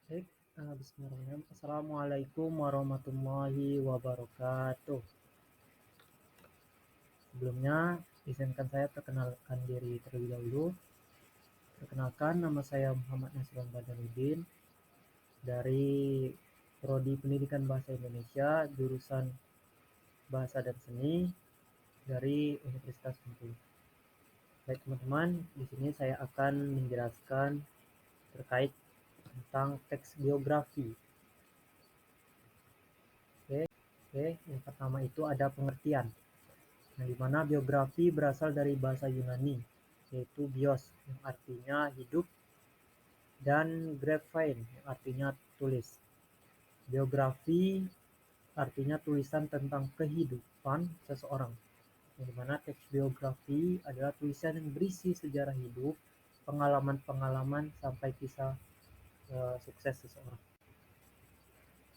Baik, bismillahirrahmanirrahim. Assalamualaikum warahmatullahi wabarakatuh. Sebelumnya, izinkan saya perkenalkan diri terlebih dahulu. Perkenalkan, nama saya Muhammad Nasrullah Badaruddin dari Prodi Pendidikan Bahasa Indonesia, jurusan Bahasa dan Seni dari Universitas Bengkulu. Baik teman-teman, di sini saya akan menjelaskan terkait tentang teks biografi. Oke, yang pertama itu ada pengertian. Di mana biografi berasal dari bahasa Yunani, yaitu bios, yang artinya hidup, dan graphein, yang artinya tulis. Biografi artinya tulisan tentang kehidupan seseorang, di mana teks biografi adalah tulisan yang berisi sejarah hidup, pengalaman-pengalaman, sampai kisah sukses seseorang.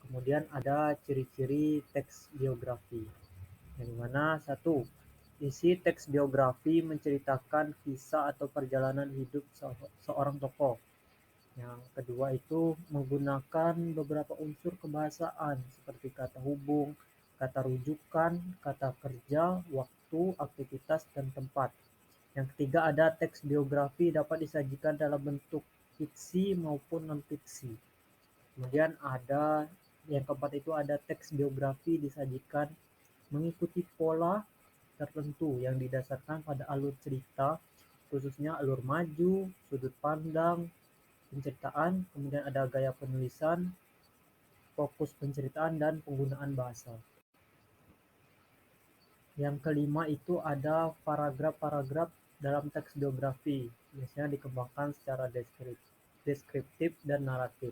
Kemudian ada ciri-ciri teks biografi, yang dimana satu, isi teks biografi menceritakan kisah atau perjalanan hidup seorang tokoh. Yang kedua itu menggunakan beberapa unsur kebahasaan seperti kata hubung, kata rujukan, kata kerja, waktu, aktivitas, dan tempat. Yang ketiga ada teks biografi dapat disajikan dalam bentuk fiksi maupun non-fiksi. Kemudian ada yang keempat itu ada teks biografi disajikan mengikuti pola tertentu yang didasarkan pada alur cerita, khususnya alur maju, sudut pandang, penceritaan, kemudian ada gaya penulisan, fokus penceritaan, dan penggunaan bahasa. Yang kelima itu ada paragraf-paragraf dalam teks biografi, biasanya dikembangkan secara deskriptif dan naratif.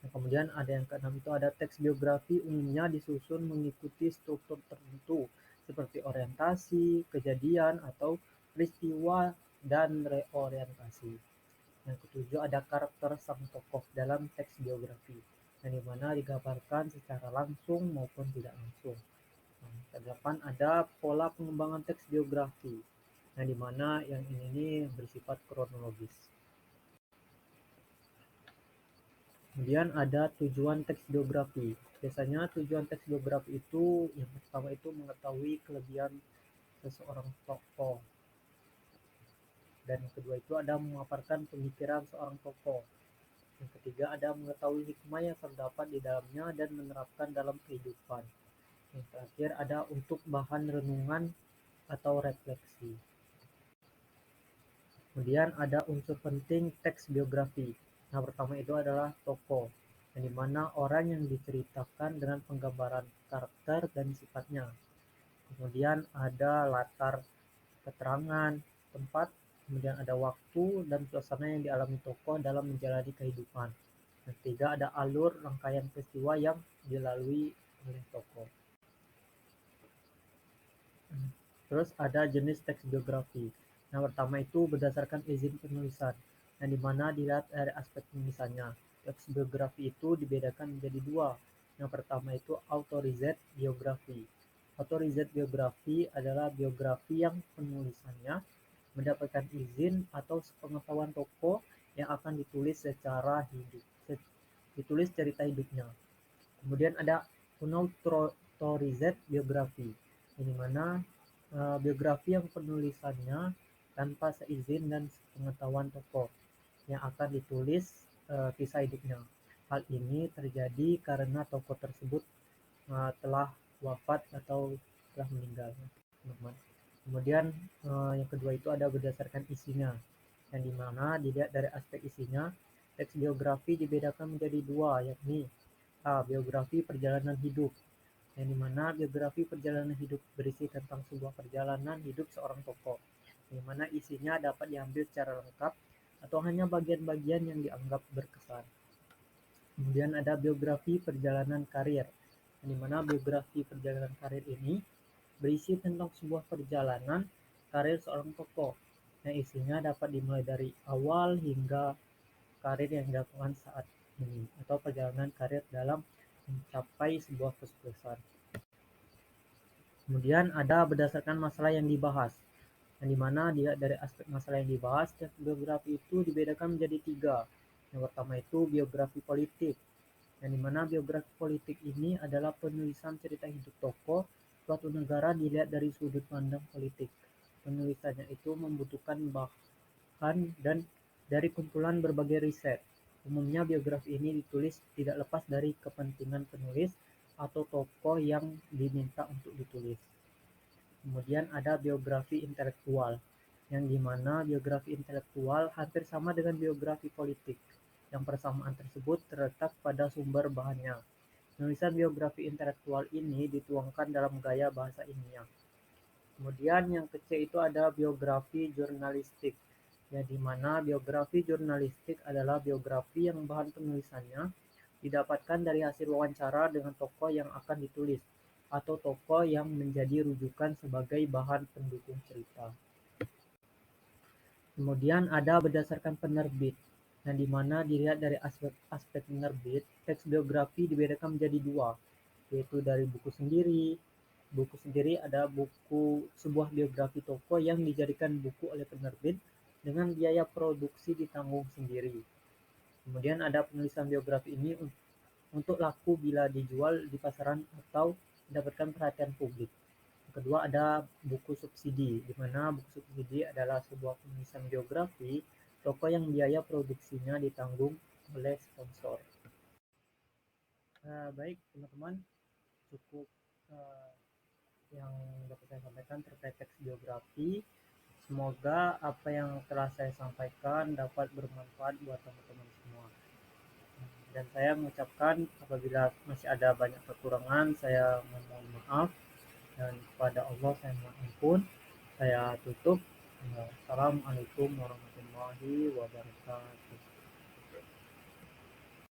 Kemudian ada yang keenam itu ada teks biografi umumnya disusun mengikuti struktur tertentu seperti orientasi, kejadian, atau peristiwa dan reorientasi. Yang ketujuh ada karakter sang tokoh dalam teks biografi, yang dimana digambarkan secara langsung maupun tidak langsung. Yang kedelapan ada pola pengembangan teks biografi, yang dimana yang ini bersifat kronologis. Kemudian ada tujuan teks biografi. Biasanya tujuan teks biografi itu yang pertama itu mengetahui kelebihan seseorang tokoh. Dan yang kedua itu ada memaparkan pemikiran seorang tokoh. Yang ketiga ada mengetahui hikmah yang terdapat di dalamnya dan menerapkan dalam kehidupan. Yang terakhir ada untuk bahan renungan atau refleksi. Kemudian ada unsur penting teks biografi. Nah, pertama itu adalah tokoh, yang dimana orang yang diceritakan dengan penggambaran karakter dan sifatnya. Kemudian ada latar keterangan, tempat, kemudian ada waktu dan suasana yang dialami tokoh dalam menjalani kehidupan. Yang ketiga ada alur rangkaian peristiwa yang dilalui oleh tokoh. Terus ada jenis teks biografi. Yang pertama itu berdasarkan izin penulisan, yang dimana dilihat dari aspek penulisannya. Teks biografi itu dibedakan menjadi dua. Yang pertama itu authorized biografi. Authorized biografi adalah biografi yang penulisannya mendapatkan izin atau sepengetahuan tokoh yang akan ditulis secara hidup, ditulis cerita hidupnya. Kemudian ada unauthorized biografi, di mana biografi yang penulisannya tanpa seizin dan pengetahuan tokoh yang akan ditulis kisah hidupnya. Hal ini terjadi karena tokoh tersebut telah wafat atau telah meninggal. Kemudian yang kedua itu ada berdasarkan isinya, yang dimana dilihat dari aspek isinya. Teks biografi dibedakan menjadi dua, yakni A. Biografi perjalanan hidup, yang dimana biografi perjalanan hidup berisi tentang sebuah perjalanan hidup seorang tokoh, yang mana isinya dapat diambil secara lengkap atau hanya bagian-bagian yang dianggap berkesan. Kemudian ada biografi perjalanan karir, yang dimana biografi perjalanan karir ini berisi tentang sebuah perjalanan karir seorang tokoh, yang isinya dapat dimulai dari awal hingga karir yang dilakukan saat ini, atau perjalanan karir dalam mencapai sebuah kesuksesan. Kemudian ada berdasarkan masalah yang dibahas, yang dimana dari aspek masalah yang dibahas, teks biografi itu dibedakan menjadi tiga, Yang pertama itu biografi politik, yang dimana biografi politik ini adalah penulisan cerita hidup tokoh suatu negara dilihat dari sudut pandang politik. Penulisannya itu membutuhkan bahan dan dari kumpulan berbagai riset. Umumnya biografi ini ditulis tidak lepas dari kepentingan penulis atau tokoh yang diminta untuk ditulis. Kemudian ada biografi intelektual, yang dimana biografi intelektual hampir sama dengan biografi politik. Yang persamaan tersebut terletak pada sumber bahannya. Penulisan biografi intelektual ini dituangkan dalam gaya bahasa ilmiah. Kemudian yang kecil itu ada biografi jurnalistik, yang dimana biografi jurnalistik adalah biografi yang bahan penulisannya didapatkan dari hasil wawancara dengan tokoh yang akan ditulis atau tokoh yang menjadi rujukan sebagai bahan pendukung cerita. Kemudian ada berdasarkan penerbit, yang dimana dilihat dari aspek penerbit, teks biografi dibedakan menjadi dua, yaitu dari buku sendiri. Buku sendiri ada buku sebuah biografi tokoh yang dijadikan buku oleh penerbit dengan biaya produksi ditanggung sendiri. Kemudian ada penulisan biografi ini untuk laku bila dijual di pasaran atau mendapatkan perhatian publik. Yang kedua ada buku subsidi, di mana buku subsidi adalah sebuah penulisan biografi tokoh yang biaya produksinya ditanggung oleh sponsor. Baik teman-teman, cukup uh, yang dapat saya sampaikan terkait teks biografi. Semoga apa yang telah saya sampaikan dapat bermanfaat buat teman-teman semua. Dan saya mengucapkan apabila masih ada banyak kekurangan, saya mohon maaf. Dan kepada Allah saya mohon ampun. Saya tutup. Assalamualaikum warahmatullahi wabarakatuh.